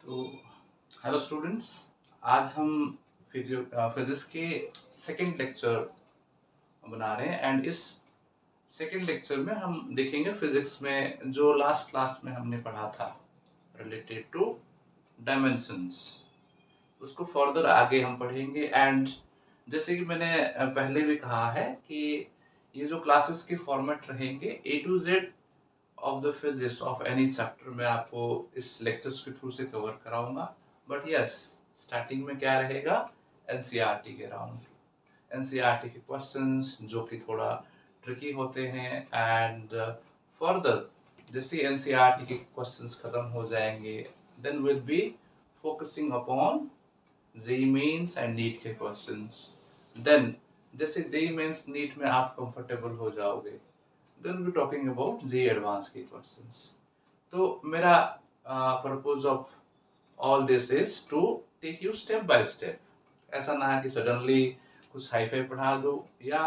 तो hello students, आज हम फिजिक्स के सेकंड लेक्चर बना रहे हैं एंड इस सेकंड लेक्चर में हम देखेंगे फिजिक्स में जो लास्ट क्लास में हमने पढ़ा था रिलेटेड टू डायमेंशंस, उसको फर्दर आगे हम पढ़ेंगे। एंड जैसे कि मैंने पहले भी कहा है कि ये जो क्लासेस के फॉर्मेट रहेंगे A to Z of the physics of any chapter मैं आपको इस लेक्चर्स के थ्रू से कवर कराऊंगा। बट यस, स्टार्टिंग में क्या रहेगा, एनसीईआरटी के राउंड, एनसीईआरटी के क्वेश्चंस जो कि थोड़ा ट्रिकी होते हैं। एंड फर्दर जैसे एनसीईआरटी के क्वेश्चंस खत्म हो जाएंगे, then will be focusing upon JEE mains and NEET के क्वेश्चंस। देन जैसे जेईई मेंस नीट में आप कंफर्टेबल हो जाओगे, then we'll be talking about JEE advanced के questions। तो मेरा purpose of all this is to take you step by step। ऐसा ना है कि सडनली कुछ हाई फाई पढ़ा दो या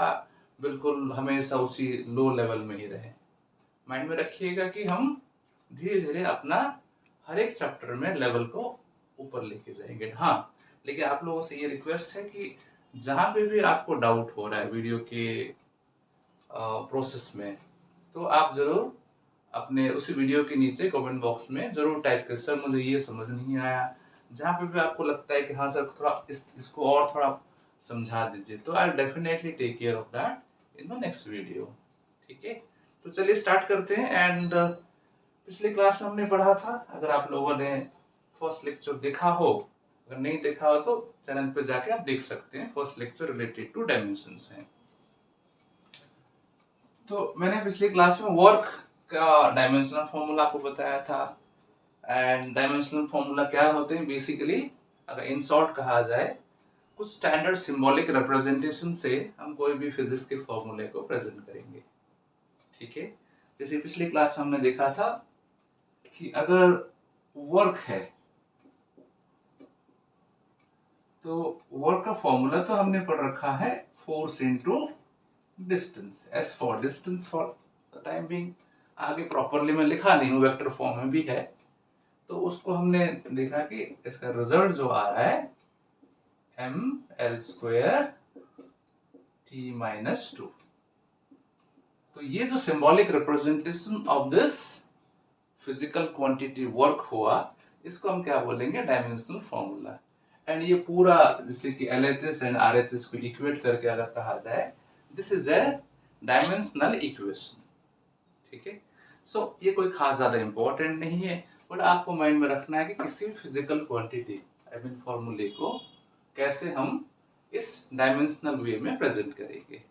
बिल्कुल हमेशा उसी लो लेवल में ही रहे। माइंड में रखिएगा कि हम धीरे धीरे अपना हर एक चैप्टर में लेवल को ऊपर लेके जाएंगे। हाँ, लेकिन आप लोगों से ये रिक्वेस्ट है कि जहाँ पे भी आपको डाउट हो रहा है वीडियो के प्रोसेस में, तो आप जरूर अपने उसी वीडियो के नीचे कमेंट बॉक्स में जरूर टाइप करें, सर मुझे ये समझ नहीं आया। जहाँ पे भी आपको लगता है कि हाँ सर थोड़ा इसको और थोड़ा समझा दीजिए, तो I definitely take care of that in the next video. ठीक है, तो चलिए स्टार्ट करते हैं। एंड पिछली क्लास में हमने पढ़ा था, अगर आप लोगों ने फर्स्ट लेक्चर देखा हो, अगर नहीं देखा हो तो चैनल पे जाके आप देख सकते हैं। First lecture related to dimensions है। तो मैंने पिछली क्लास में वर्क का डायमेंशनल फॉर्मूला आपको बताया था। एंड डायमेंशनल फॉर्मूला क्या होते हैं बेसिकली, अगर इन शॉर्ट कहा जाए, कुछ स्टैंडर्ड सिंबॉलिक रिप्रेजेंटेशन से हम कोई भी फिजिक्स के फॉर्मूले को प्रेजेंट करेंगे। ठीक है, जैसे पिछली क्लास में हमने देखा था कि अगर वर्क है तो वर्क का फॉर्मूला तो हमने पढ़ रखा है, force into distance, S for distance for the time being. आगे प्रॉपरली मैं लिखा नहीं हूँ, वेक्टर फॉर्म में भी है, तो उसको हमने देखा कि इसका रिजल्ट जो आ रहा है ml² t-2। तो ये जो symbolic representation of this physical quantity work हुआ, इसको हम क्या बोलेंगे, डायमेंशनल फॉर्मूला। एंड ये पूरा जैसे कि LHS एंड RHS को इक्वेट करके अगर कहा जाए, this is a dimensional equation. ठीक है, सो ये कोई खास ज्यादा इंपॉर्टेंट नहीं है, बट आपको माइंड में रखना है कि किसी फिजिकल क्वांटिटी आई मीन फॉर्मूले को कैसे हम इस डायमेंशनल वे में प्रेजेंट करेंगे।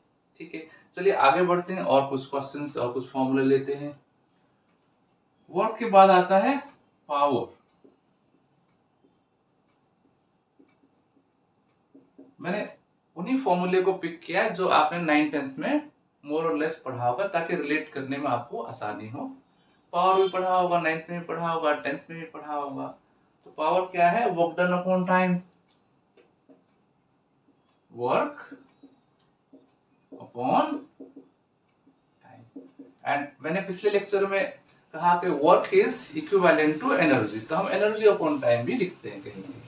ठीक है, चलिए आगे बढ़ते हैं और कुछ क्वेश्चंस और कुछ फॉर्मूले लेते हैं। वर्क के बाद आता है पावर। मैंने उन्हीं फॉर्मूले को पिक किया जो आपने 9th-10th में मोर और लेस पढ़ा होगा, ताकि रिलेट करने में आपको आसानी हो। पावर भी पढ़ा होगा, 9th में भी पढ़ा होगा, 10th में भी पढ़ा होगा। तो पावर क्या है, work done upon time, work upon time. And मैंने पिछले लेक्चर में कहा कि work is equivalent to energy, तो हम एनर्जी अपॉन टाइम भी लिखते हैं कहीं कहीं।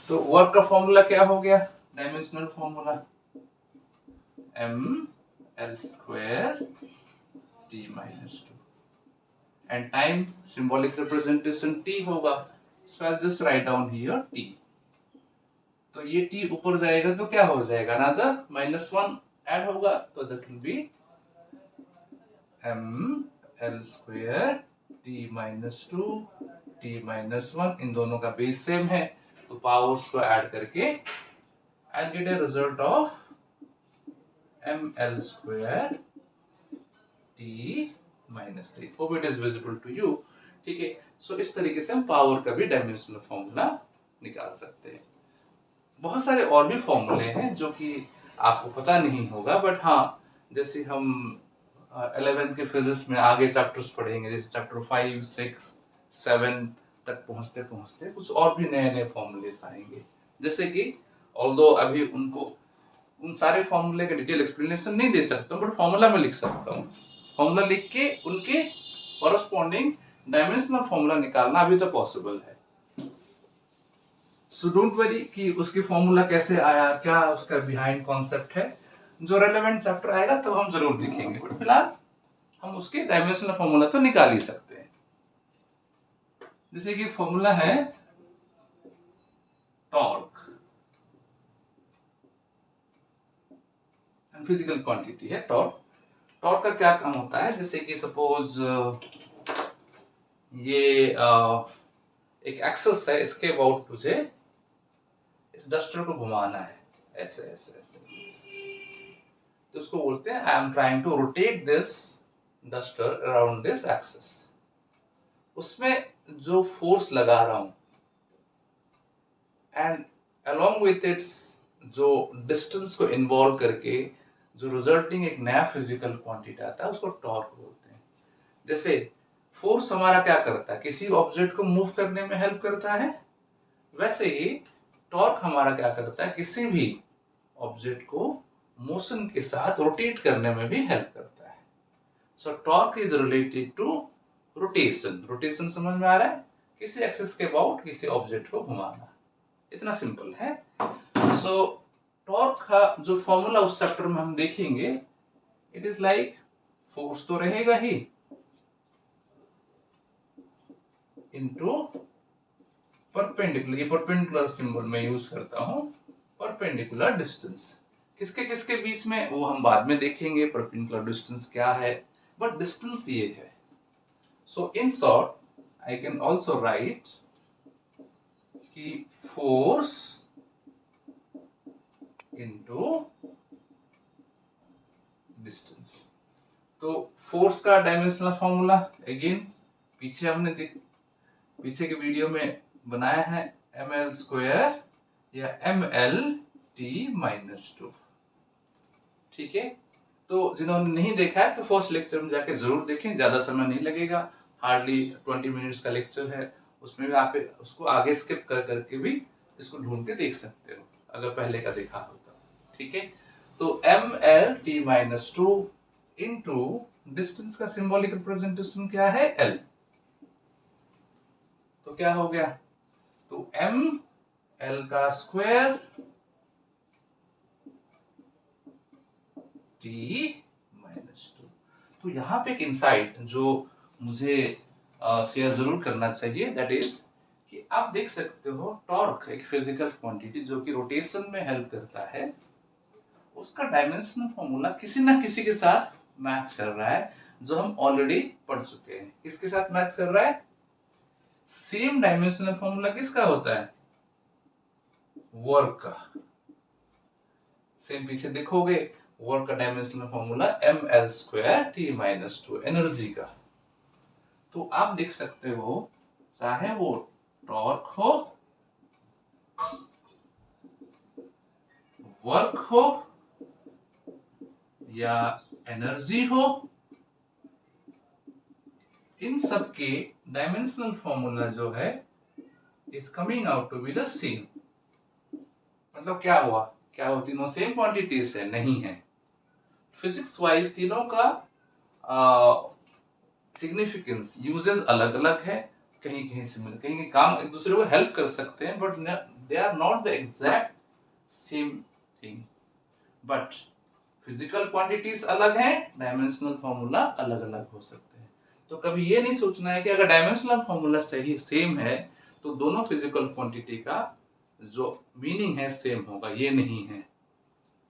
तो वर्क का फॉर्मूला क्या हो गया, dimensional formula ml² t-2। And time symbolic representation t होगा, so I just write down here t। तो ये t ऊपर जाएगा तो क्या हो जाएगा, अनदर -1 ऐड होगा, तो that will be ml² t-2 t-1। इन दोनों का बेस सेम है, तो पावर्स को ऐड करके I get a result of ml² t-3। Hope it is visible to you. ठीक है, सो इस तरीके से हम पावर का भी डायमेंशनल फॉर्मूला निकाल सकते हैं। बहुत सारे और भी फॉर्मूले हैं जो कि आपको पता नहीं होगा, बट हाँ, जैसे हम 11th के फिजिक्स में आगे चैप्टर्स पढ़ेंगे, जैसे चैप्टर 5, 6, 7 तक पहुंचते पहुंचते कुछ और भी नए नए फॉर्मूलेस आएंगे, जैसे कि ऑल्दो अभी उन सारे फॉर्मूले का डिटेल एक्सप्लेनेशन नहीं दे सकता हूँ, बट फॉर्मूला में लिख सकता हूँ। फॉर्मूला लिख के उनके कॉरस्पॉन्डिंग डायमेंशनल फॉर्मूला निकालना अभी तो पॉसिबल है। सो डोंट वरी कि उसकी फॉर्मूला कैसे आया, क्या उसका बिहाइंड कॉन्सेप्ट है। जो रेलेवेंट चैप्टर आएगा तो हम जरूर देखेंगे, बट फिलहाल हम उसके डायमेंशनल फॉर्मूला तो निकाल ही सकते हैं। जैसे कि फॉर्मूला है टॉर्क, फिजिकल क्वांटिटी है टॉर्क। टॉर्क का क्या काम होता है, जैसे कि सपोज ये एक एक्सेस है, इसके अबाउट मुझे इस डस्टर को घुमाना है ऐसे ऐसे ऐसे, तो उसको बोलते हैं I am trying to rotate this duster around this axis. उसमें जो फोर्स लगा रहा हूं एंड अलोंग विथ इट्स जो डिस्टेंस को इन्वॉल्व करके जो रिजल्टिंग एक नया फिजिकल क्वांटिटी आता है उसको टॉर्क बोलते हैं। जैसे फोर्स हमारा क्या करता है, किसी ऑब्जेक्ट को मूव करने में हेल्प करता है, वैसे ही टॉर्क हमारा क्या करता है, किसी भी ऑब्जेक्ट को मोशन के साथ रोटेट करने में भी हेल्प करता है। So torque is related to rotation. Rotation समझ में आ रहा है, किसी एक्सिस के अबाउट किसी ऑब्जेक्ट को घुमाना, इतना सिंपल है। सो टॉर्क का जो फॉर्मूला उस चैप्टर में हम देखेंगे, इट इज लाइक फोर्स तो रहेगा ही इनटू परपेंडिकुलर, ये परपेंडिकुलर सिंबल मैं यूज करता हूं, परपेंडिकुलर डिस्टेंस। किसके किसके बीच में वो हम बाद में देखेंगे, परपेंडिकुलर डिस्टेंस क्या है, बट डिस्टेंस ये है। So in short I can also write कि फोर्स इनटू डिस्टेंस। तो फोर्स का डायमेंशनल फॉर्मूला अगेन पीछे हमने पीछे के वीडियो में बनाया है, ml² या mlt-2। ठीक है, तो जिन्होंने नहीं देखा है तो फर्स्ट लेक्चर में जाके जरूर देखें, ज्यादा समय नहीं लगेगा, हार्डली 20 मिनट्स का लेक्चर है। उसमें भी आप उसको आगे स्किप कर करके भी इसको ढूंढ के देख सकते हो अगर पहले का देखा हो तो। ठीक है, तो mlt-2 इनटू डिस्टेंस का सिंबॉलिक रिप्रेजेंटेशन क्या है, l। तो क्या हो गया, तो m l का स्क्वायर t-2। तो यहाँ पे एक इंसाइट जो मुझे शेयर जरूर करना चाहिए, दैट इज कि आप देख सकते हो टॉर्क एक फिजिकल क्वांटिटी जो कि रोटेशन में हेल्प करता है, उसका डायमेंशनल फॉर्मूला किसी ना किसी के साथ मैच कर रहा है, जो हम ऑलरेडी पढ़ चुके हैं। किसके साथ मैच कर रहा है, सेम डायमेंशनल फॉर्मूला किसका होता है, वर्क का। सेम पीछे देखोगे, वर्क का डायमेंशनल फॉर्मूला ml²t-2 एनर्जी का। तो आप देख सकते हो चाहे वो टॉर्क हो, वर्क हो या एनर्जी हो, इन सब के डायमेंशनल फॉर्मूला जो है is coming out to be the same. मतलब क्या हुआ, क्या वो तीनों सेम क्वांटिटीज है, नहीं है। फिजिक्स वाइज तीनों का सिग्निफिकेंस यूजेस अलग अलग है, कहीं कहीं सिमिलर, कहीं कहीं काम एक दूसरे को हेल्प कर सकते हैं, but they are not the exact same thing. But physical quantities अलग हैं, डायमेंशनल फॉर्मूला अलग अलग हो सकते हैं। तो कभी ये नहीं सोचना है कि अगर डायमेंशनल फॉर्मूला सही सेम है तो दोनों फिजिकल क्वांटिटी का जो मीनिंग है सेम होगा, ये नहीं है।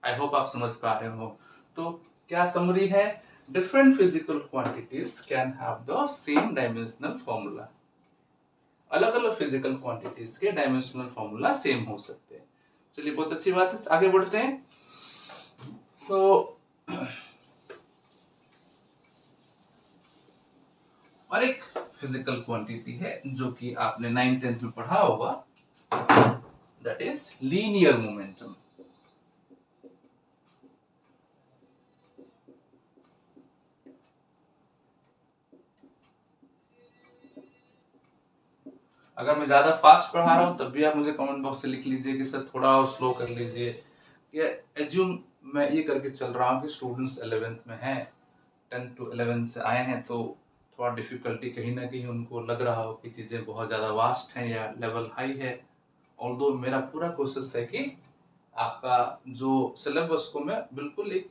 आई होप आप समझ पा रहे हो। तो क्या समरी है, different physical quantities can have the same dimensional formula. अलग अलग फिजिकल क्वांटिटीज के डायमेंशनल फॉर्मूला सेम हो सकते हैं। चलिए, बहुत अच्छी बात है, आगे बढ़ते हैं। सो और एक फिजिकल क्वांटिटी है जो कि आपने 9th-10th में पढ़ा होगा, दैट इज लीनियर मोमेंटम। अगर मैं ज्यादा फास्ट पढ़ा रहा हूं तब भी आप मुझे कमेंट बॉक्स से लिख लीजिए कि सर थोड़ा और स्लो कर लीजिए, या एज्यूम मैं ये करके चल रहा हूँ कि स्टूडेंट्स 11th में हैं, 10 to 11 से आए हैं, तो थोड़ा डिफ़िकल्टी कहीं न कहीं उनको लग रहा हो कि चीज़ें बहुत ज़्यादा वास्ट हैं या लेवल हाई है। ऑल्दो मेरा पूरा कोशिश है कि आपका जो सिलेबस को मैं बिल्कुल एक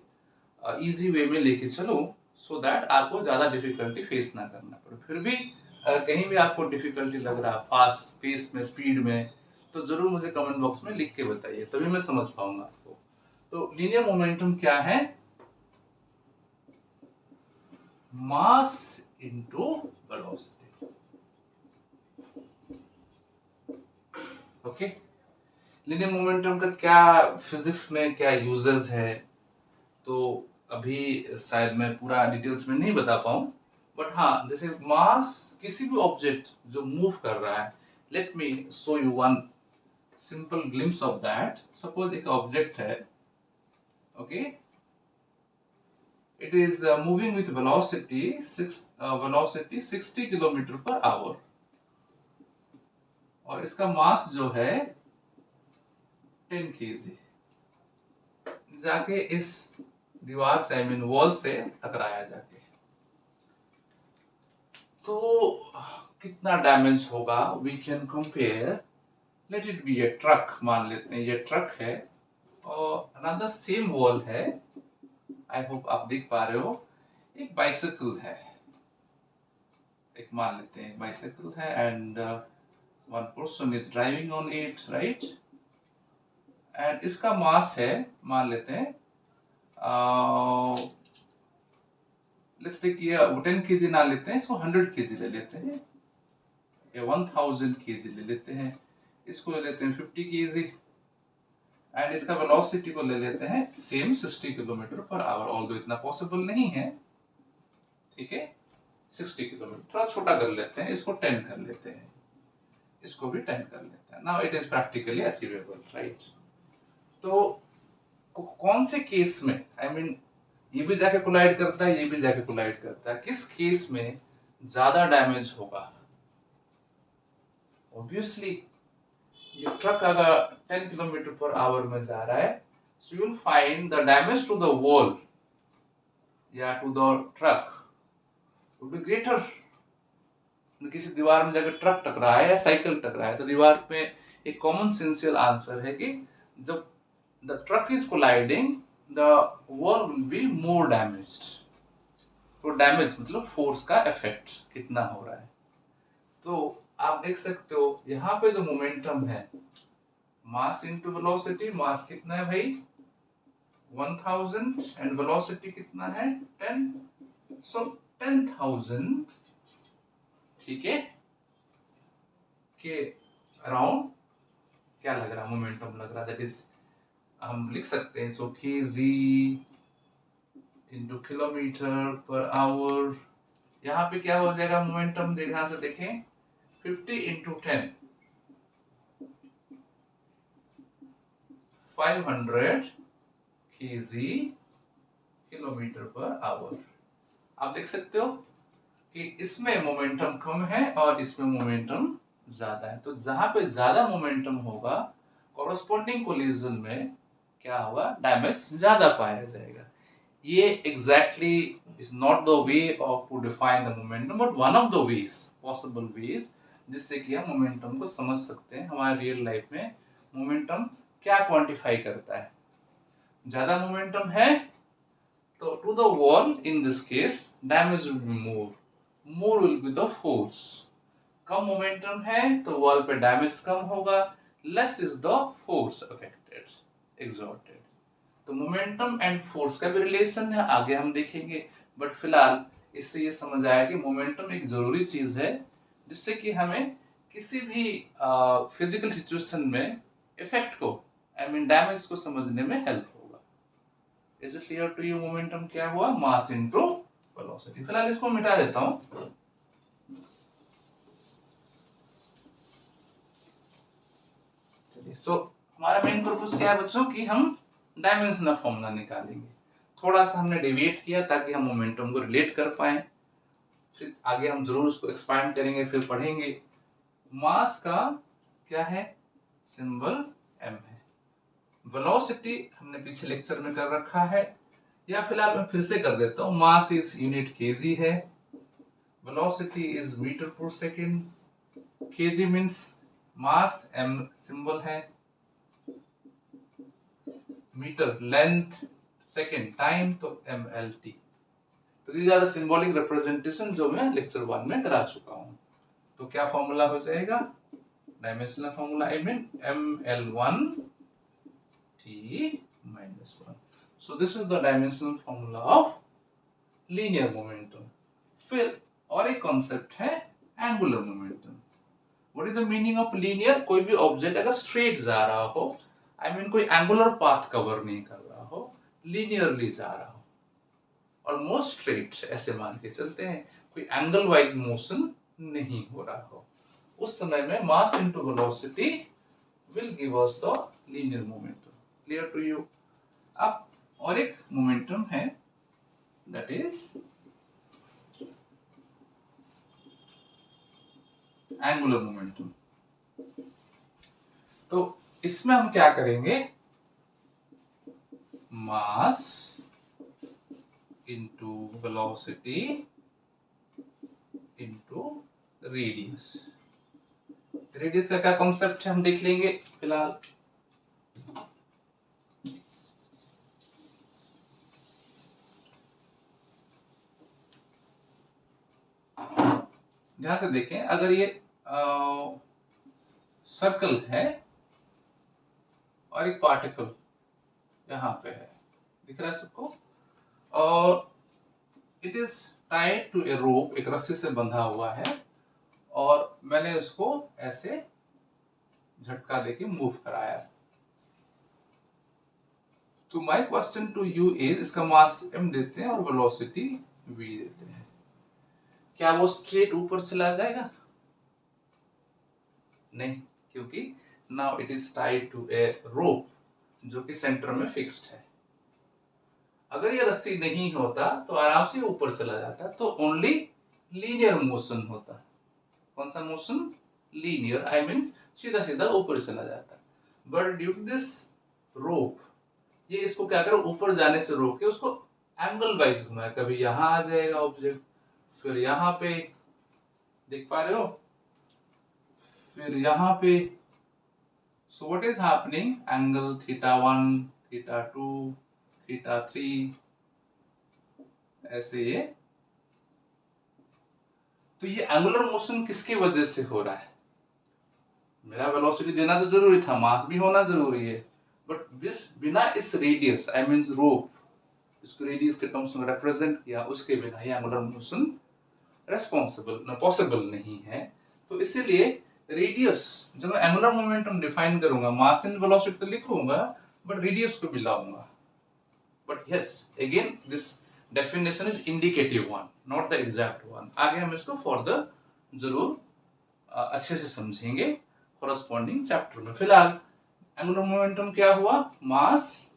ईज़ी वे में लेके चलूँ, सो दैट आपको ज़्यादा डिफ़िकल्टी फेस ना करना पड़े। फिर भी कहीं भी आपको डिफ़िकल्टी लग रहा है फ़ास्ट पेस में, स्पीड में, तो ज़रूर मुझे कमेंट बॉक्स में लिख के बताइए, तभी मैं समझ पाऊँगा आपको। तो लीनियर मोमेंटम क्या है? मास into velocity. Okay, linear momentum का क्या फिजिक्स में क्या यूजेस है, तो अभी शायद मैं पूरा डिटेल्स में नहीं बता पाऊँ, बट हाँ, जैसे मास किसी भी ऑब्जेक्ट जो मूव कर रहा है, let me show you one simple glimpse of that. Suppose एक ऑब्जेक्ट है, okay, it is moving with velocity 60 kilometre per hour, और इसका मास जो है 10 kg, जाके इस दीवार से, आई मीन वॉल से टकराया जाके, तो कितना डैमेज होगा we can compare. Let it be a truck, मान लेते हैं ये ट्रक है, और अनदर सेम वॉल है, आई होप आप देख पा रहे हो, एक बाइसिकल है, एक मान लेते हैं बाइसिकल है, and one person is driving on it, right, and इसका मास है, मान लेते हैं लेट्स टेक ये 10 kg ना लेते हैं, इसको 100 kg ले लेते हैं, या 1000 kg ले लेते हैं, इसको ले लेते हैं 50 kg, एंड इसका वेलोसिटी को ले लेते हैं same 60 kilometre per hour, although इतना पॉसिबल नहीं है, ठीक है, 60 किलोमीटर, थोड़ा छोटा कर लेते हैं, इसको 10 कर लेते हैं, इसको भी 10 कर लेते हैं, now it is practically achievable, right. तो कौन से केस में, आई मीन ये भी जाके कोलाइड करता है, ये भी जाके कोलाइड करता है, किस केस में ज्यादा डैमेज होगा? ऑब्वियसली ये ट्रक अगर 10 किलोमीटर पर आवर में जा रहा है, so you'll find the damage to the wall या to the truck would be greater। किसी दीवार में जाकर ट्रक टकरा है या साइकिल टकरा है, तो दीवार पे एक कॉमन सेंसियल आंसर है कि जब the truck is colliding the wall will be more damaged. तो डैमेज मतलब फोर्स का इफेक्ट कितना हो रहा है। तो आप देख सकते हो यहाँ पे जो मोमेंटम है, मास इनटू वेलोसिटी, मास कितना है भाई 1000, एंड वेलोसिटी कितना है 10, सो 10,000, ठीक है, के अराउंड क्या लग रहा है, मोमेंटम लग रहा है, दैट इज हम लिख सकते हैं, सो kg into kilometre per hour, यहाँ पे क्या हो जाएगा मोमेंटम, यहाँ से देखें 50 into 10, 500 kg kilometre per hour. आप देख सकते हो कि इसमें मोमेंटम कम है और इसमें मोमेंटम ज्यादा है, तो जहां पे ज्यादा मोमेंटम होगा कॉरस्पॉन्डिंग कोलिजन में क्या होगा, डैमेज ज्यादा पाया जाएगा। ये exactly is not the way of to define the momentum, but one of the ways, possible ways, जिससे कि हम मोमेंटम को समझ सकते हैं हमारे रियल लाइफ में मोमेंटम क्या क्वांटिफाई करता है। ज्यादा मोमेंटम है तो to the wall in this case damage will be more will be the force. कम मोमेंटम है तो वॉल पे डैमेज कम होगा, less is the force affected exerted. तो मोमेंटम एंड फोर्स का भी रिलेशन है, आगे हम देखेंगे, बट फिलहाल इससे ये समझ आया कि मोमेंटम एक जरूरी चीज है जिससे कि हमें किसी भी फिजिकल सिचुएशन में इफेक्ट को, आई मीन डैमेज को समझने में हेल्प होगा। Is it clear to you? Momentum क्या हुआ, मास इनटू वेलोसिटी। फिलहाल इसको मिटा देता हूं। चलिए, सो हमारा मेन पर्पस क्या है बच्चों कि हम डायमेंशनल फॉर्मूला निकालेंगे। थोड़ा सा हमने डेविएट किया ताकि हम मोमेंटम को रिलेट कर पाए, फिर आगे हम जरूर उसको एक्सपांड करेंगे, फिर पढ़ेंगे। मास का क्या है, सिंबल m है, वेलोसिटी हमने पीछे लेक्चर में कर रखा है, या फिलहाल मैं फिर से कर देता हूँ। मास इज यूनिट केजी है, velocity is metre per second, KG means mass, M symbol है, मीटर लेंथ, सेकेंड टाइम, तो MLT। तो these are the symbolic representation जो मैं लेक्चर 1 में करा चुका हूँ। तो क्या फॉर्मूला हो जाएगा, dimensional formula, I mean ML1T minus 1. So this is the dimensional formula of linear momentum. फिर और एक कॉन्सेप्ट है angular momentum. What is the meaning of linear? कोई भी ऑब्जेक्ट अगर स्ट्रेट जा रहा हो, आई मीन कोई एंगुलर पाथ कवर नहीं कर रहा हो, लीनियरली जा रहा हो, ऑलमोस्ट स्ट्रेट, ऐसे मान के चलते हैं, कोई एंगल वाइज मोशन नहीं हो रहा हो, उस समय में mass into velocity will give us the linear momentum. Clear to you? अब और एक मोमेंटम है, दैट इज एंगुलर मोमेंटम। तो इसमें हम क्या करेंगे, मास into velocity into radius. Radius का क्या कॉन्सेप्ट है हम देख लेंगे फिलहाल। ध्यान से देखें, अगर ये सर्कल है और एक पार्टिकल यहाँ पे है, दिख रहा है सबको, और it is tied to a रोप, एक रस्सी से बंधा हुआ है, और मैंने उसको ऐसे झटका देके मूव कराया। तो my question to you is, इसका मास m देते हैं और वेलोसिटी v देते हैं, क्या वो स्ट्रेट ऊपर चला जाएगा? नहीं, क्योंकि now it is tied to a rope जो कि सेंटर में फिक्स्ड है। अगर ये रस्सी नहीं होता तो आराम से ऊपर चला जाता, तो ओनली लीनियर मोशन होता। कौन सा मोशन? लीनियर, आई मीन सीधा सीधा ऊपर चला जाता। But due to this rope, ये इसको क्या करो, ऊपर जाने से रोक के उसको एंगल वाइज घुमाए, कभी यहां आ जाएगा ऑब्जेक्ट, फिर यहाँ पे, देख पा रहे हो, फिर यहाँ पे। So what is happening, angle θ1, θ2, θ3, ऐसे ये। तो ये एंगुलर मोशन किसकी वजह से हो रहा है? मेरा वेलोसिटी देना तो जरूरी था, मास भी होना जरूरी है, बट बिना इस रेडियस, आई मीन रोप, इसको रेडियस के टर्म्स में रिप्रेजेंट किया, उसके बिना ये एंगुलर मोशन रेस्पॉन्सिबल पॉसिबल नहीं है। तो इसीलिए रेडियस, जब मैं एंगुलर मोमेंटम डिफाइन करूंगा, मास इन वेलोसिटी तो लिखूंगा, बट रेडियस को भी लाऊंगा। But yes, again this definition is indicative one, not the exact one. आगे हम इसको फर्दर जरूर अच्छे से समझेंगे कोरस्पॉन्डिंग चैप्टर में। फिलहाल एंगुलर मोमेंटम क्या हुआ, मास,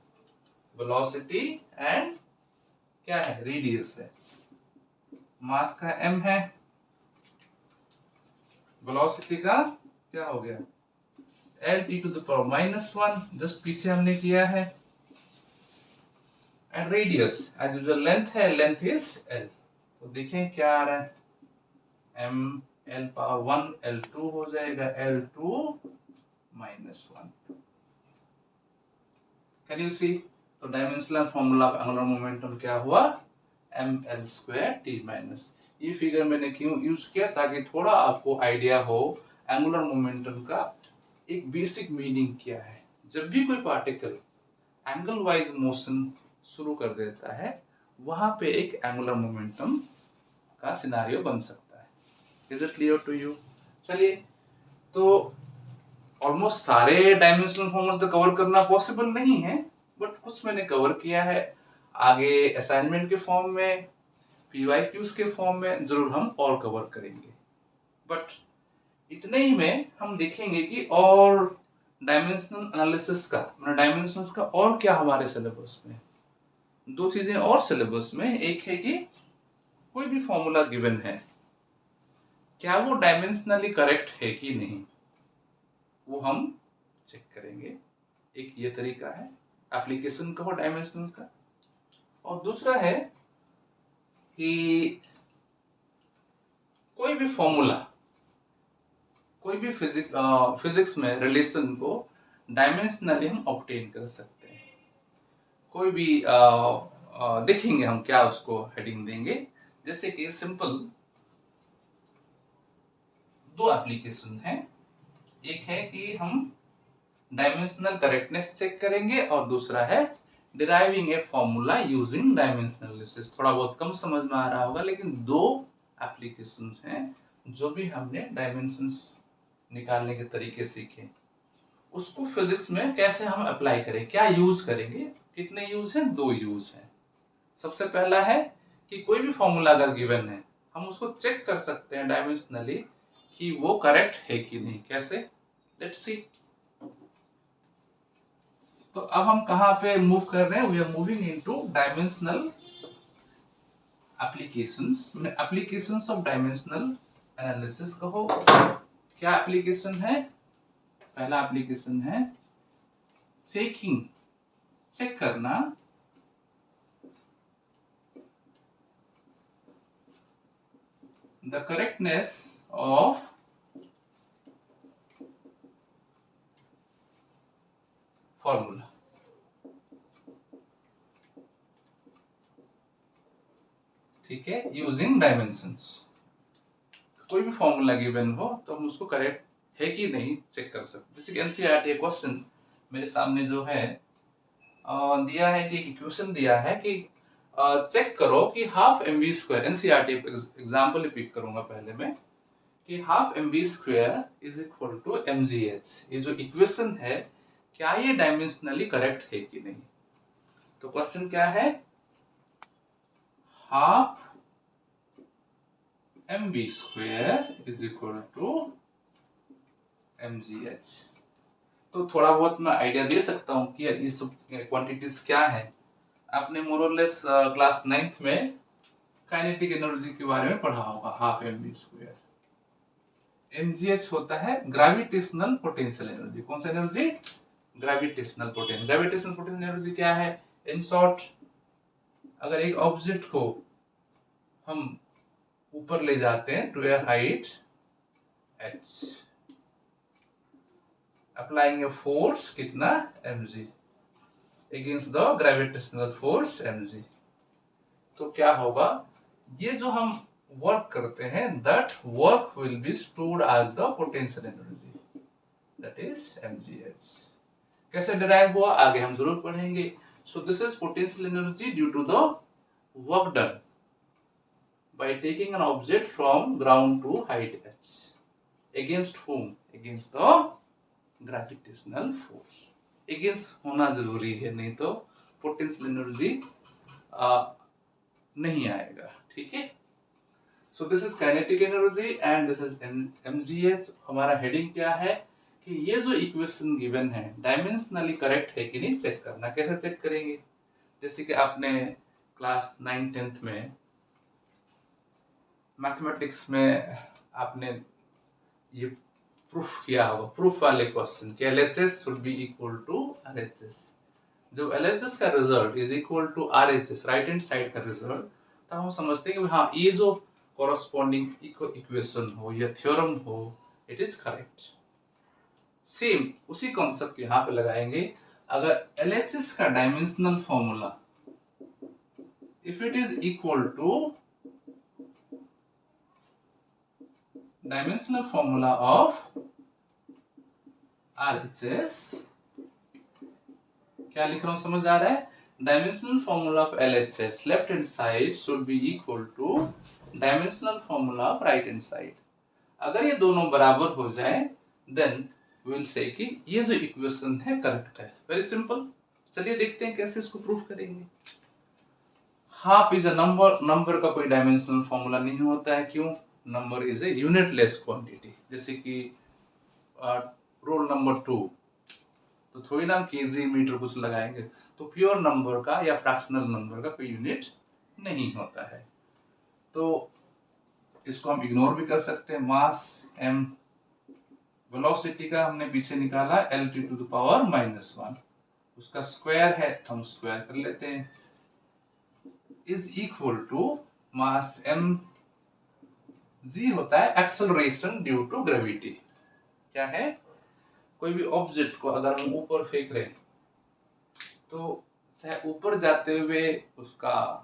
वेलोसिटी एंड क्या है, रेडियस है। मास का m है, वेलोसिटी का क्या हो गया, L t to the power -1, just पीछे हमने किया है, and radius as usual length है, लेंथ इज L। तो देखें क्या आ रहा है, m L पावर 1 L2 हो जाएगा, L2 -1। Can you see? तो dimensional formula of angular momentum क्या हुआ, mL²t-। ये फिगर मैंने क्यों यूज किया, ताकि थोड़ा आपको आइडिया हो एंगुलर मोमेंटम का एक बेसिक मीनिंग क्या है। जब भी कोई पार्टिकल एंगल वाइज मोशन शुरू कर देता है, वहां पे एक एंगुलर मोमेंटम का सिनारियो बन सकता है। Is it clear to you? चलिए, तो ऑलमोस्ट सारे डायमेंशनल फॉर्मूला तो कवर करना पॉसिबल नहीं है, बट कुछ मैंने कवर किया है। आगे असाइनमेंट के फॉर्म में, PYQs के फॉर्म में जरूर हम और कवर करेंगे। बट इतने ही में हम देखेंगे कि और डायमेंशनल एनालिसिस का, मतलब डायमेंशंस का और क्या हमारे सिलेबस में। दो चीजें और सिलेबस में, एक है कि कोई भी फॉर्मूला गिवन है, क्या वो डायमेंशनली करेक्ट है कि नहीं, वो हम चेक करेंगे। एक ये तरीका है एप्लीकेशन का हो डायमेंशनल का। और दूसरा है कि कोई भी फॉर्मूला, कोई भी फिजिक्स में रिलेशन को डायमेंशनली हम ऑब्टेन कर सकते हैं। कोई भी देखेंगे हम क्या उसको हेडिंग देंगे। जैसे कि सिंपल दो एप्लीकेशन हैं, एक है कि हम डायमेंशनल करेक्टनेस चेक करेंगे और दूसरा है deriving a formula using dimensional analysis. थोड़ा बहुत कम समझ में आ रहा होगा, लेकिन दो एप्लीकेशंस हैं जो भी हमने डायमेंशंस निकालने के तरीके सीखे, उसको फिजिक्स में कैसे हम अप्लाई करें, क्या यूज करेंगे। कितने यूज हैं? दो यूज हैं। सबसे पहला है कि कोई भी फॉर्मूला अगर गिवन है, हम उसको चेक कर सकते हैं डायमेंशनली कि वो करेक्ट है कि नहीं। कैसे? Let's see. तो अब हम कहां पे मूव कर रहे हैं? We are moving into dimensional applications. Applications of dimensional analysis कहो। क्या एप्लीकेशन है? पहला एप्लीकेशन है चेकिंग, चेक करना द करेक्टनेस ऑफ फॉर्मूला। ठीक है, यूजिंग डायमेंशंस। कोई भी फॉर्मूला गिवन हो तो हम उसको करेक्ट है कि नहीं चेक कर सकते। जैसे कि एनसीईआरटी क्वेश्चन मेरे सामने जो है दिया है कि इक्वेशन दिया है कि चेक करो कि half M V square, NCERT example pick करूंगा पहले में, कि half M V square is equal to M G H. ये जो इक्वेशन है क्या ये डायमेंशनली करेक्ट है कि नहीं। तो क्वेश्चन क्या है? Half M V square is equal to M G H. तो थोड़ा बहुत मैं आइडिया दे सकता हूँ कि ये सब क्वांटिटीज क्या है। आपने मोरलेस क्लास 9th में काइनेटिक एनर्जी के बारे में पढ़ा होगा। Half M V square, mgh होता है ग्रेविटेशनल पोटेंशियल एनर्जी। कौन सा energy? Gravitational potential. Gravitational potential energy क्या है? इन शॉर्ट, अगर एक ऑब्जेक्ट को हम ऊपर ले जाते हैं to a height h, applying a force कितना? mg against the gravitational force mg, तो क्या होगा? ये जो हम वर्क करते हैं that work will be stored as the potential energy, that is mgh। कैसे डिराइव हुआ आगे हम जरूर पढ़ेंगे। So this is potential energy due to the work done by taking an object from ground to height h, against whom? Against the gravitational force। against होना जरूरी है, नहीं तो पोटेंशियल एनर्जी नहीं आएगा। ठीक है, सो this is kinetic energy and this is mgh। हमारा हेडिंग क्या है कि ये जो इक्वेशन गिवन है डायमेंशनली करेक्ट है कि नहीं चेक करना। कैसे चेक करेंगे? जैसे कि आपने क्लास 9th-10th में मैथमेटिक्स में आपने ये प्रूफ किया होगा, प्रूफ वाले क्वेश्चन कि LHS should be equal to RHS। जब LHS का result is equal to RHS, right hand side का रिजल्ट, तब हम समझते हैं कि हाँ ये जो कॉरस्पॉन्डिंग इक्वेशन हो या थ्योरम हो इट इज करेक्ट। सेम उसी कॉन्सेप्ट यहाँ पे लगाएंगे। अगर LHS का dimensional formula if it is equal two dimensional formula of RHS, क्या लिख रहा हूं समझ आ रहा है? Dimensional formula of LHS left hand side should be equal two dimensional formula of right hand side. अगर ये दोनों बराबर हो जाए देन वी विल से कि ये जो इक्वेशन है करेक्ट है। Very simple. चलिए देखते हैं कैसे इसको प्रूफ करेंगे। Half is a number, number का कोई डायमेंशनल फॉर्मूला नहीं होता है। क्यों? Number is a unitless quantity. जैसे कि रोल नंबर 2, तो थोड़ी ना हम केजी मीटर कुछ लगाएंगे। तो प्योर नंबर का या फ्रैक्शनल नंबर का कोई यूनिट नहीं होता है, तो इसको हम इग्नोर भी कर सकते हैं। मास m, वेलोसिटी का हमने पीछे निकाला lt टू द पावर -1। उसका स्क्वायर है, हम स्क्वायर कर लेते हैं, is equal to mass m, g होता है एक्सेलरेशन ड्यू टू ग्रेविटी। क्या है, कोई भी ऑब्जेक्ट को अगर हम ऊपर फेंक रहे हैं तो चाहे ऊपर जाते हुए उसका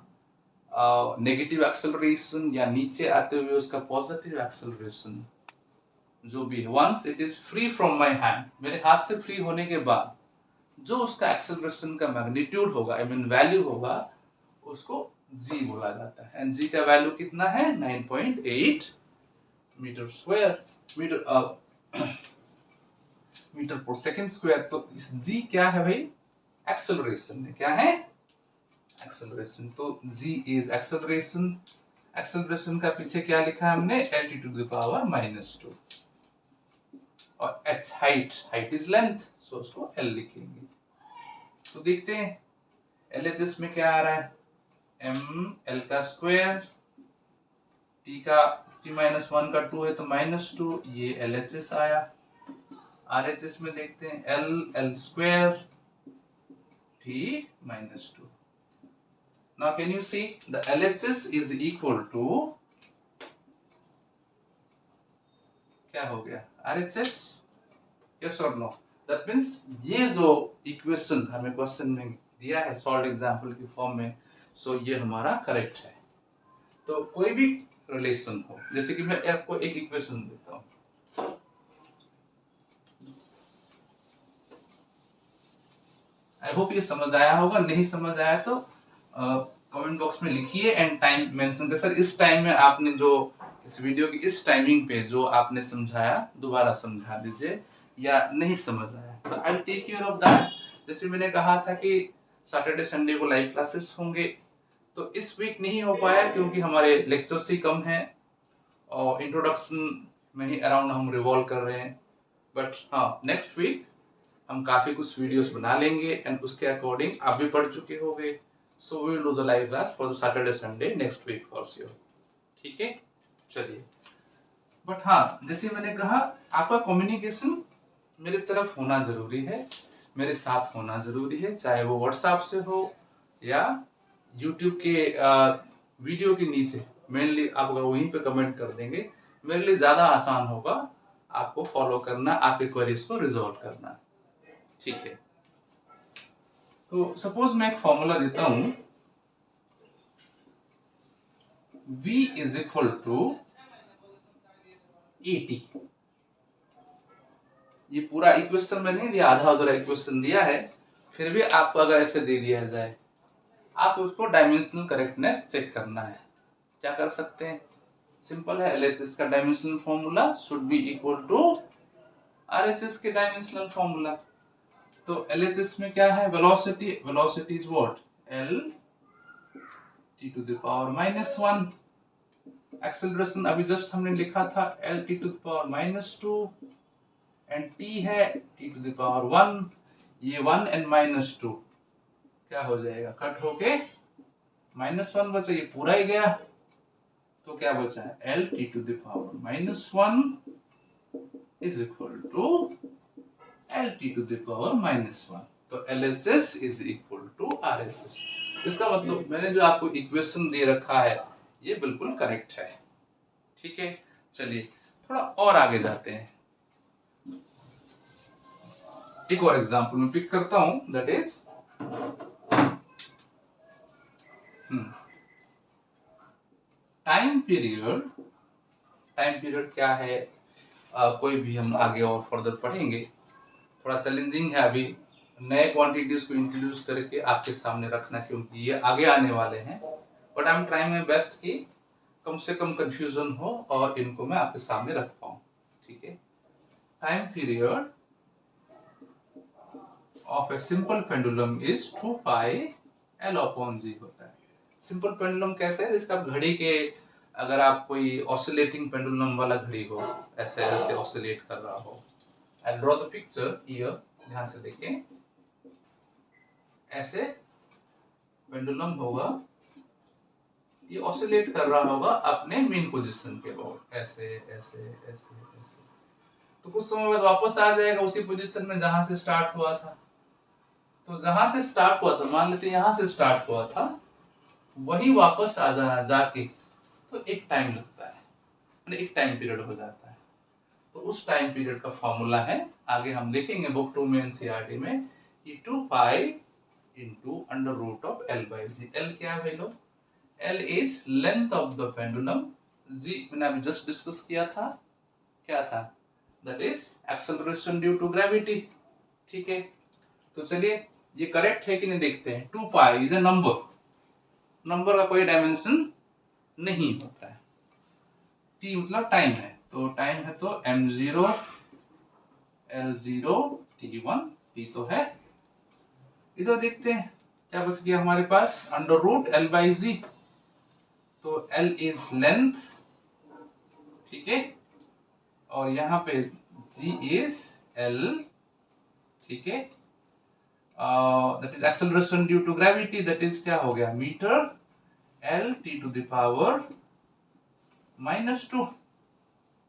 नेगेटिव एक्सेलरेशन या नीचे आते हुए उसका पॉजिटिव एक्सेलरेशन जो भी है, once it is free from my hand, मेरे हाथ से फ्री होने के बाद जो उसका एक्सेलरेशन का मैग्नीट्यूड होगा, आई मीन वैल्यू होगा, उसको g बोला जाता है। एंड g का वैल्यू कितना है, 9.8 मीटर स्क्वायर, मीटर पर सेकंड स्क्वायर। तो इस g क्या है भाई, एक्सेलरेशन है। क्या है, एक्सेलरेशन। तो g इज एक्सेलरेशन। एक्सेलरेशन का पीछे क्या लिखा है हमने, lt टू द पावर -2, और h height, height is length, so उसको l लिखेंगे। तो देखते हैं LHS में क्या आ रहा है, m l का स्क्वायर, t का t-1 का 2 है तो -2, ये LHS आया। RHS में देखते हैं l square t-2। Now can you see the LHS is equal to, क्या हो गया, RHS, yes or no? That means ये जो इक्वेशन हमें क्वेश्चन में दिया है सॉल्व एग्जांपल की फॉर्म में, सो ये हमारा करेक्ट है। तो कोई भी रिलेशन हो, जैसे कि मैं आपको एक इक्वेशन देता हूँ, आई होप ये समझ आया होगा, नहीं समझ आया तो कमेंट बॉक्स में लिखिए एंड टाइम मेंशन कर, सर इस टाइम में आपने जो इस वीडियो की इस टाइमिंग पे जो आपने समझाया दोबारा समझा दीजिए, या नहीं समझ आया तो I will take care of that. जैसे मैंने कहा था कि सैटरडे संडे को लाइव क्लासेस होंगे, तो इस वीक नहीं हो पाया क्योंकि हमारे लेक्चर्स ही कम हैं और इंट्रोडक्शन में ही अराउंड हम रिवॉल्व कर रहे हैं। बट हाँ, नेक्स्ट वीक हम काफी कुछ वीडियोस बना लेंगे एंड उसके अकॉर्डिंग आप भी पढ़ चुके होंगे, so we will do the live class for the Saturday Sunday next week for sure. ठीक है, चलिए। बट हाँ, जैसे मैंने कहा, आपका कम्युनिकेशन मेरे तरफ होना जरूरी है, मेरे साथ होना जरूरी है, चाहे वो व्हाट्सएप से हो या यूट्यूब के वीडियो के नीचे मेनली आप अगर वहीं पे कमेंट कर देंगे, मेरे लिए ज्यादा आसान होगा आपको फॉलो करना, आपके क्वेरीज को रिजॉल्व करना। ठीक है, तो सपोज मैं एक फॉर्मूला देता हूं, V is equal to ET। ये पूरा इक्वेशन में नहीं दिया, आधा अधूरा इक्वेशन दिया है, फिर भी आपको अगर ऐसे दे दिया जाए, आप उसको डायमेंशनल करेक्टनेस चेक करना है। क्या कर सकते हैं, सिंपल है, LHS का dimensional formula should be equal to RHS के डायमेंशनल फॉर्मूला। तो LHS में क्या है, velocity, velocity is what, L t to the power -1। Acceleration अभी जस्ट हमने लिखा था L t to the power -2, and t है t टू द पावर 1। ये 1 एंड -2 क्या हो जाएगा, कट होके -1 बचा, ये पूरा ही गया, तो क्या बचा है, L t to the power -1 is equal to L t to the power -1। तो LHS is equal to RHS। इसका मतलब मैंने जो आपको इक्वेशन दे रखा है ये बिल्कुल करेक्ट है। ठीक है, चलिए थोड़ा और आगे जाते हैं, एक और एग्जांपल में पिक करता हूं, that is time period. Time period क्या है, कोई भी हम आगे और फर्दर पढ़ेंगे, थोड़ा चैलेंजिंग है अभी नए क्वांटिटीज को इंट्रोड्यूस करके आपके सामने रखना, क्योंकि ये आगे आने वाले हैं, but I am trying my best कि कम से कम कंफ्यूजन हो और इनको मैं आपके सामने रख पाऊं। ठीक है, time period of a simple pendulum is 2 pi L/G होता है। सिंपल पेंडुलम कैसे है, जिसका घड़ी के, अगर आप कोई ऑसिलेटिंग पेंडुलम वाला घड़ी हो, ऐसे ऐसे ऑसिलेट कर रहा हो, I draw the picture here, ध्यान से देखें, ऐसे पेंडुलम होगा, ये ऑसिलेट कर रहा होगा अपने मेन पोजीशन पे, और ऐसे ऐसे ऐसे ऐसे, तो कुछ समय बाद वापस आ जाएगा उसी पोजीशन में जहां से स्टार्ट हुआ था। तो जहां से स्टार्ट हुआ था, मान लेते यहाँ से स्टार्ट हुआ था, वही वापस आ जाना जाके तो एक टाइम लगता है, मतलब एक टाइम पीरियड हो जाता है। तो उस टाइम पीरियड का फॉर्मूला है, आगे हम लिखेंगे बुक 2 में एनसीईआरटी में, कि 2 pi into under root of L by G. L क्या है भाई लोग? L is length of the pendulum, G मैंने अभी जस्ट डिस्कस किया था, क्या था? That is acceleration due to gravity. ठीक है, तो चलिए ये करेक्ट है कि नहीं देखते हैं। 2 pi is a number, number का कोई डायमेंशन नहीं होता है। टी मतलब टाइम है, तो टाइम है तो m0 l0 t1 t तो है। इधर देखते हैं क्या बच गया हमारे पास, अंडर रूट एल बाई जी। तो l इज लेंथ, ठीक है, और यहाँ पे g इज l, ठीक है, that is acceleration due to gravity, that is क्या हो गया, metre l t to the power -2।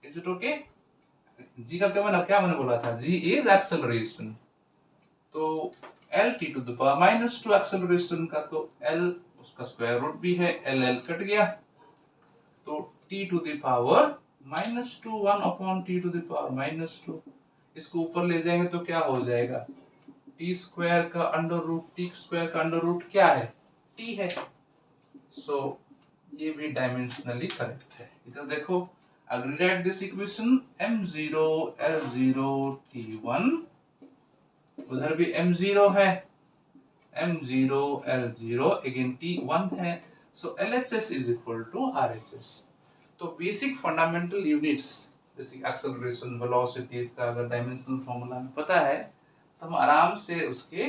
Is it okay? g का क्या मैंने बोला था, g इज एक्सेलरेशन, तो L T to the power -2 acceleration का, तो एल उसका स्क्वायर रूट भी है, एल एल कट गया, तो T to the power -2 1 upon T to the power -2, इसको ऊपर ले जाएंगे तो क्या हो जाएगा, टी स्क्वायर का अंडर रूट, टी स्क्वायर का अंडर रूट क्या है, टी है। सो ये भी डायमेंशनली करेक्ट है। इधर देखो, अगर right this equation m0 l0 t1, उधर भी m0 है, m0 l0 अगेन t1 है, so LHS is equal to RHS। तो बेसिक फंडामेंटल यूनिट्स जैसे एक्सेलरेशन, वेलोसिटीज का अगर डायमेंशनल फॉर्मूला हमें पता है तो हम आराम से उसके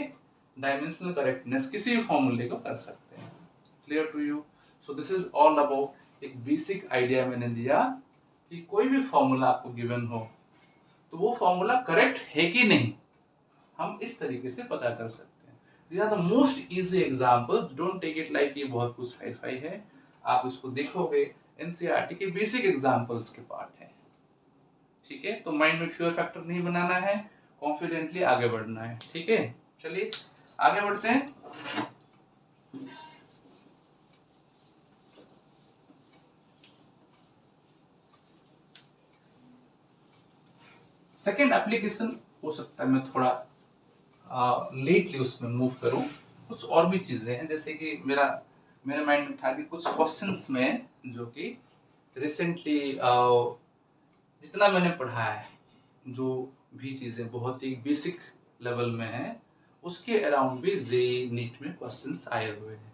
डायमेंशनल करेक्टनेस किसी भी फॉर्मूले को कर सकते हैं। Clear to you? So this is all about एक बेसिक आइडिया मैंने दिया कि कोई भी फॉर्मूला आपको गिवन हो तो वो फॉर्मूला करेक्ट है कि नहीं, हम इस तरीके से पता कर सकते हैं। These are the most easy examples. Don't take it like ये बहुत कुछ हाई-फाई है। आप इसको देखोगे एनसीईआरटी के बेसिक एग्जांपल्स के पार्ट है। ठीक है, तो माइंड में फ्यूर फैक्टर नहीं बनाना है, कॉन्फिडेंटली आगे बढ़ना है। ठीक है, चलिए आगे बढ़ते हैं। सेकेंड एप्लीकेशन हो सकता है मैं थोड़ा लेटली उसमें मूव करूं, कुछ और भी चीजें हैं, जैसे कि मेरे माइंड में था कि कुछ क्वेश्चंस में जो कि रिसेंटली जितना मैंने पढ़ा है, जो भी चीजें बहुत ही बेसिक लेवल में है, उसके अराउंड भी जेईई नीट में क्वेश्चंस आए हुए हैं।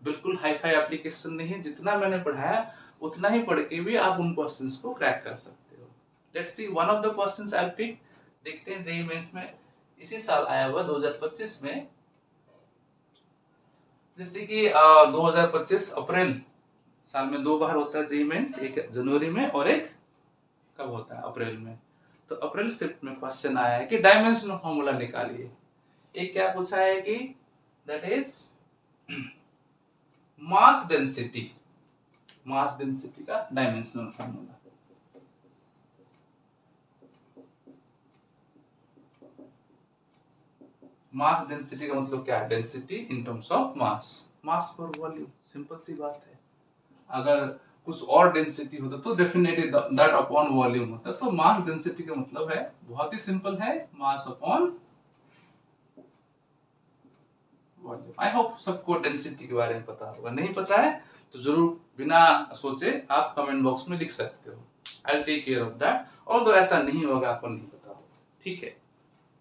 बिल्कुल हाई फाई एप्लीकेशन नहीं है, जितना मैंने पढ़ाया उतना ही पढ़ के भी आप उन क्वेश्चंस को क्रैक कर सकते हो। Let's see one of the questions I pick, देखते हैं जेईई मेंस में इसी साल आया हुआ 2025 में, जैसे कि 2025 अप्रैल साल में 2 बार होता है जेईई मेंस, एक जनवरी में और एक कब होता है, अप्रैल में। तो अप्रैल शिफ्ट में क्वेश्चन आया है कि डायमेंशनल फॉर्मूला निकालिए। एक क्या पूछा है कि दैट इज मास डेंसिटी का डायमेंशनल फॉर्मूला। मास डेंसिटी का मतलब क्या है, density in terms of mass पर वॉल्यूम, सिंपल सी बात है। अगर कुछ और डेंसिटी होता तो डेफिनेटली दैट अपॉन वॉल्यूम होता, तो मास डेंसिटी का मतलब है बहुत ही सिंपल है, मास अपॉन वॉल्यूम। आई होप सबको डेंसिटी के बारे में पता होगा, नहीं पता है तो जरूर बिना सोचे आप कमेंट बॉक्स में लिख सकते हो, I will take care of that. Although ऐसा नहीं होगा आपको नहीं पता होगा, ठीक है।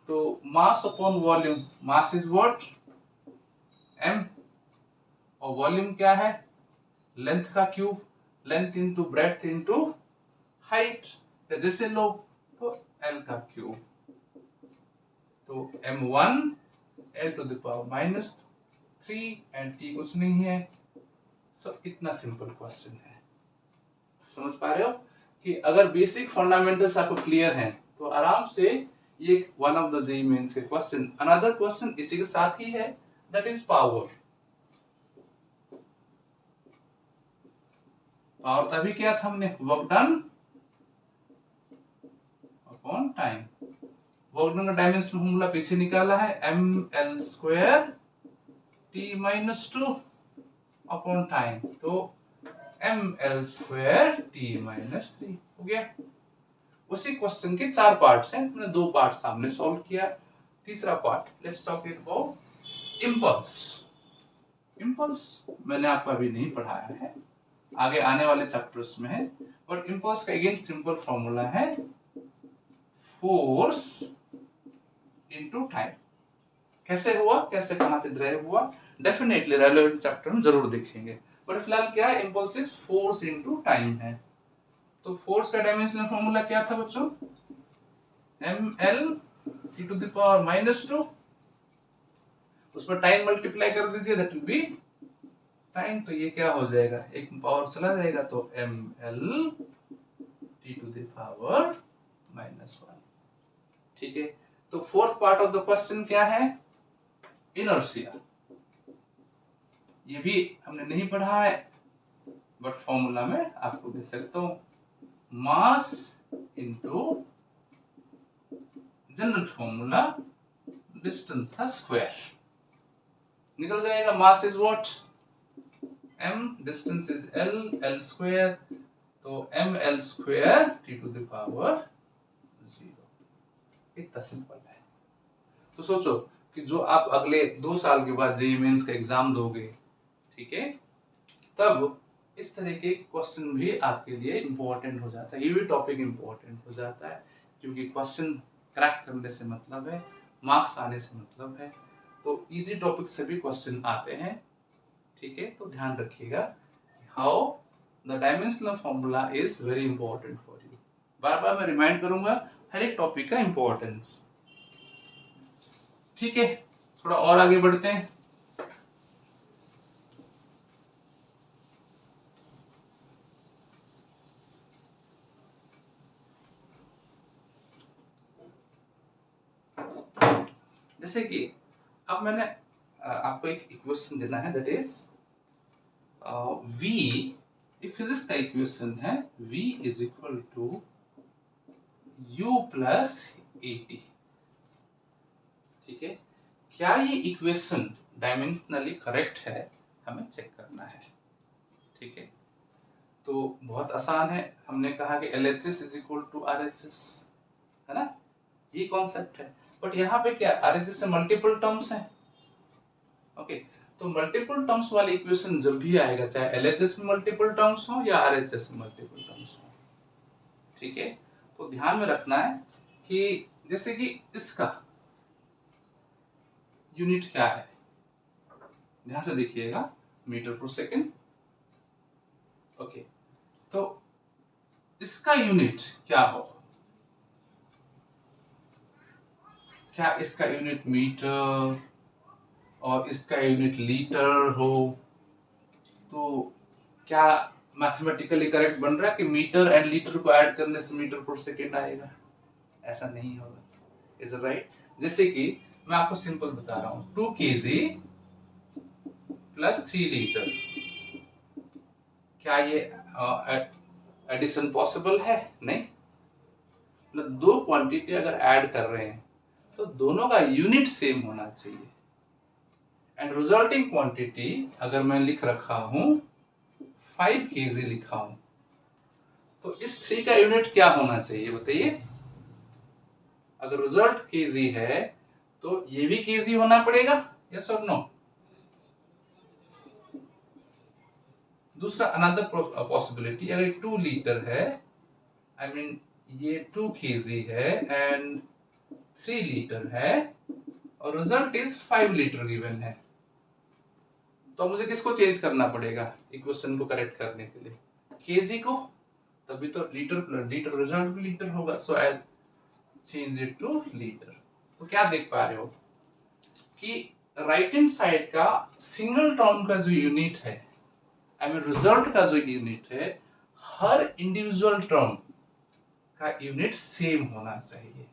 तो mass upon volume, mass is what, m, और वॉल्यूम क्या है, लेंथ का cube, length into breadth into height, जैसे लो तो l का क्यूब, तो m1 l to the power -3 and t कुछ नहीं है। सो इतना सिंपल क्वेश्चन है, समझ पा रहे हो कि अगर बेसिक फंडामेंटल्स आपको क्लियर हैं तो आराम से ये one of the JEE mains के क्वेश्चन। अनदर क्वेश्चन इसी के साथ ही है, दैट इज पावर। पावर तभी क्या था हमने, work done upon time, work done का डायमेंशन फॉर्मूला पीछे निकाला है, ml² t-2 अपॉन टाइम, तो ml² t-3 हो गया। उसी क्वेश्चन के 4 पार्ट्स हैं, हमने 2 पार्ट सामने सॉल्व किया। तीसरा part, let's talk about impulse. Impulse मैंने आपको अभी नहीं पढ़ाया है, आगे आने वाले चैप्टर्स में है, बट इंपल्स का अगेन सिंपल फॉर्मूला है फोर्स इनटू टाइम। कैसे हुआ, कैसे कहां से ड्राइव हुआ, डेफिनेटली रेलेवेंट चैप्टर में जरूर देखेंगे, बट फिलहाल क्या है, impulse is force into time है। तो फोर्स का डायमेंशनल फॉर्मूला क्या था बच्चों, ml t⁻², उसमें टाइम मल्टीप्लाई कर दीजिए, दैट विल बी टाइम, तो ये क्या हो जाएगा, एक पावर चला जाएगा, तो ml t⁻⁻1। ठीक है, तो fourth part of the question क्या है, इनर्शिया। ये भी हमने नहीं पढ़ा है, बट फॉर्मूला में आपको दे सकता हूं, mass into general formula distance का स्क्वायर, निकल जाएगा। मास is what, m, distance is l² तो ml² t⁻⁻0। इतना सिंपल है। तो सोचो कि जो आप अगले 2 साल के बाद जेईई मेंस का एग्जाम दोगे, ठीक है, तब इस तरह के क्वेश्चन भी आपके लिए इंपॉर्टेंट हो जाता है, ये भी टॉपिक इंपॉर्टेंट हो जाता है, क्योंकि क्वेश्चन क्रैक करने से मतलब है, मार्क्स आने से मतलब है, तो इजी टॉपिक से भी क्वेश्चन आते हैं। ठीक है, तो ध्यान रखिएगा, how the dimensional formula is very important for you. बार बार मैं रिमाइंड करूंगा हर एक टॉपिक का इंपॉर्टेंस। ठीक है, थोड़ा और आगे बढ़ते हैं। जैसे कि अब मैंने आपको एक इक्वेशन देना है, दैट इज v, एक फिजिक्स का इक्वेशन है, v is equal to u plus at। ठीक है, क्या ये इक्वेशन डायमेंशनली करेक्ट है, हमें चेक करना है। ठीक है, तो बहुत आसान है, हमने कहा कि LHS is equal to RHS, है ना, ये कॉन्सेप्ट है, बट यहाँ पे क्या RHS से मल्टीपल टर्म्स हैं। ओके, तो मल्टीपल टर्म्स वाली इक्वेशन जब भी आएगा, चाहे LHS में मल्टीपल टर्म्स हो या RHS में मल्टीपल टर्म्स हो, ठीक है, तो ध्यान में रखना है कि जैसे कि इसका यूनिट क्या है, ध्यान से देखिएगा, मीटर पर सेकेंड। ओके, तो इसका यूनिट क्या हो, क्या इसका यूनिट मीटर और इसका यूनिट लीटर हो, तो क्या मैथमेटिकली करेक्ट बन रहा है कि मीटर एंड लीटर को ऐड करने से मीटर पर सेकेंड आएगा? ऐसा नहीं होगा, इज राइट। जैसे कि मैं आपको सिंपल बता रहा हूं, 2 kg प्लस 3 लीटर, क्या ये एडिशन पॉसिबल है? नहीं, मतलब 2 क्वांटिटी अगर ऐड कर रहे हैं तो दोनों का यूनिट सेम होना चाहिए, एंड रिजल्टिंग क्वांटिटी अगर मैं लिख रखा हूं 5 kg लिखा हूं, तो इस 3 का यूनिट क्या होना चाहिए बताइए? अगर रिजल्ट kg है तो ये भी kg होना पड़ेगा, यस और नो? दूसरा अनदर पॉसिबिलिटी, अगर 2 लीटर है, आई मीन ये 2 kg है एंड 3 लीटर है और रिजल्ट इज 5 लीटर गिवन है, तो मुझे किसको चेंज करना पड़ेगा इक्वेशन को करेक्ट करने के लिए? kg को, तभी तो लीटर प्लस लीटर रिजल्ट भी लीटर होगा, so I change it to litre. तो क्या देख पा रहे हो कि राइट हैंड साइड का सिंगल टर्म का जो यूनिट है, आई मीन रिजल्ट का जो यूनिट है, हर इंडिविजुअल टर्म का यूनिट सेम होना चाहिए।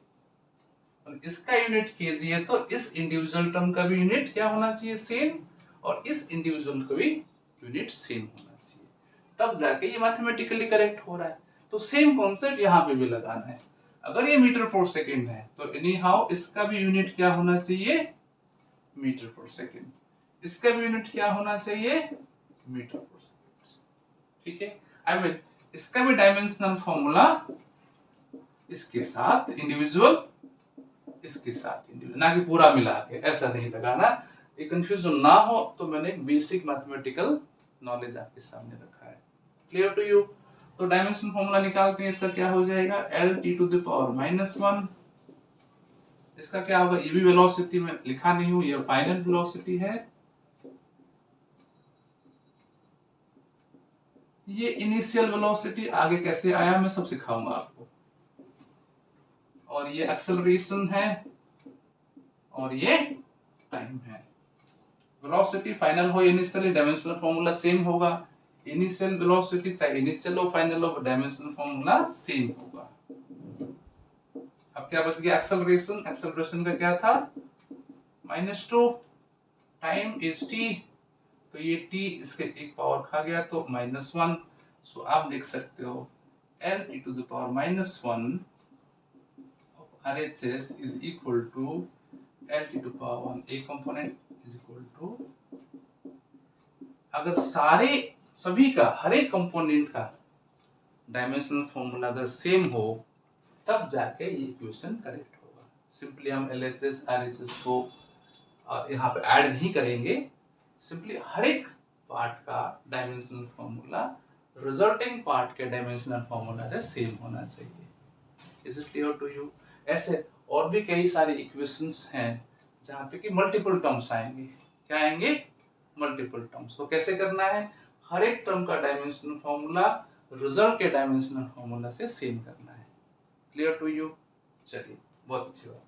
और इसका यूनिट kg है तो इस इंडिविजुअल टर्म का भी यूनिट क्या होना चाहिए? सेम, और इस इंडिविजुअल का भी यूनिट सेम होना चाहिए, तब जाके ये मैथमेटिकली करेक्ट हो रहा है। तो सेम कॉन्सेप्ट यहाँ पे भी लगाना है। अगर ये मीटर पर सेकेंड है तो एनी हाउ इसका भी यूनिट क्या होना चाहिए, मीटर पर सेकेंड। इसका भी यूनिट क्या होना चाहिए, मीटर पर सेकेंड। ठीक है, आई मीन इसका भी डायमेंशनल फॉर्मूला इसके साथ इंडिविजुअल, इसके साथ इंडिविजुअल, ना कि पूरा मिला के, ऐसा नहीं लगाना। ये कंफ्यूजन ना हो तो मैंने एक बेसिक मैथमेटिकल नॉलेज आपके सामने रखा है। Clear to you? तो डायमेंशन फॉर्मूला निकालते हैं, इसका क्या हो जाएगा, L T to the power -1। इसका क्या होगा, ये भी वेलोसिटी में लिखा नहीं हूं, ये फाइनल वेलोसिटी है, ये इनिशियल वेलोसिटी आगे कैसे आया मैं सब सिखाऊंगा आपको। और ये एक्सेलरेशन है और ये टाइम है। वेलोसिटी फाइनल हो इनिशियल, डायमेंशनल फॉर्मूला सेम होगा। इनिशियल वेलोसिटी चाहे इनिशियल हो फाइनल हो, डायमेंशनल फॉर्मूला सेम होगा। अब क्या बच गया, एक्सेलरेशन। एक्सेलरेशन का क्या था, -2, टाइम इज t, तो ये t इसके एक पावर खा गया तो -1। सो आप देख सकते हो l t to the power -1 of RHS is equal to l t to the power 1 a component is equal to, अगर सारे सभी का हर एक कंपोनेंट का डायमेंशनल फॉर्मूला अगर सेम हो तब जाके ये इक्वेशन करेक्ट होगा। सिंपली हम LHS RHS को यहाँ पे ऐड नहीं करेंगे, सिंपली हर एक पार्ट का डायमेंशनल फॉर्मूला रिजल्टिंग पार्ट के डायमेंशनल फॉर्मूला से सेम होना चाहिए। Is it clear to you? ऐसे और भी कई सारे इक्वेशंस हैं जहाँ पे कि मल्टीपल टर्म्स आएंगे। क्या आएंगे, मल्टीपल टर्म्स। तो कैसे करना है, हर एक टर्म का डायमेंशनल फॉर्मूला रिजल्ट के डायमेंशनल फॉर्मूला से सेम करना है। Clear to you? चलिए, बहुत अच्छी बात।